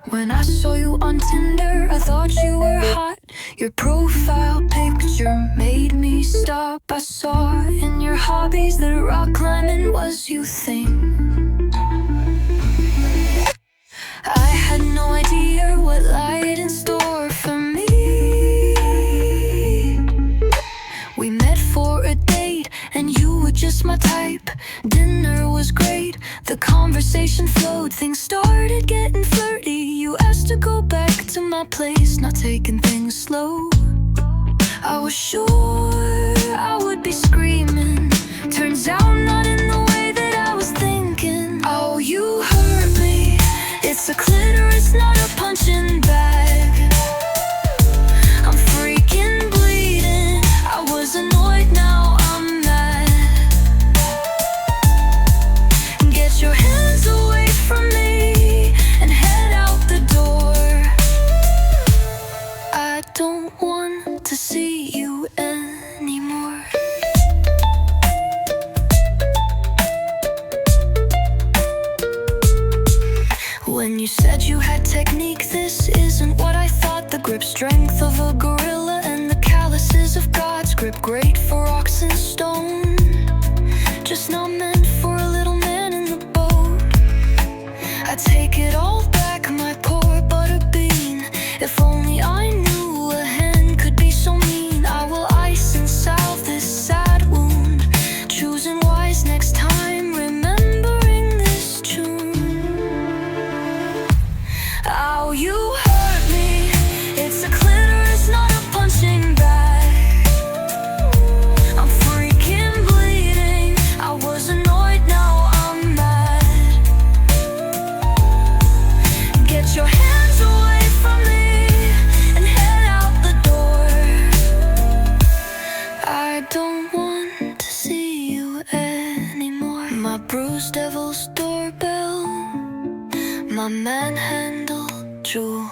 When I saw you on Tinder, I thought you were hot. Your profile picture made me stop. I saw in your hobbies that rock climbing was your thing. I had no idea what lied in store for me. We met for a date and you were just my type. Dinner was great, the conversation flowed, things started getting flirty. You asked to go back to my place, not taking things slow. I was sure I would be screaming, turns out not in the way that I was thinking. Oh, you hurt me, it's a clitoris, not a punching bag. I'm freaking bleeding, I was annoyed, now I'm mad. Get your hands away from me and head out the door. I don't want to see you anymore. When you said you had technique, this isn't what I thought. The grip strength of a gorilla and the calluses of God's grip. Great for rocks and stone, just not meant for a little man in the boat. I take it all back, my poor butter bean. If only I knew a hen could be so mean. I will ice and salve this sad wound, choosing wise next time, remembering this tune. Oh, you hurt me, it's a clitoris, not a punching bag. I'm freaking bleeding, I was annoyed, now I'm mad. Get your hands away from me and head out the door. I don't want to see you anymore. My bruised devil's doorbell, my manhandle jewel.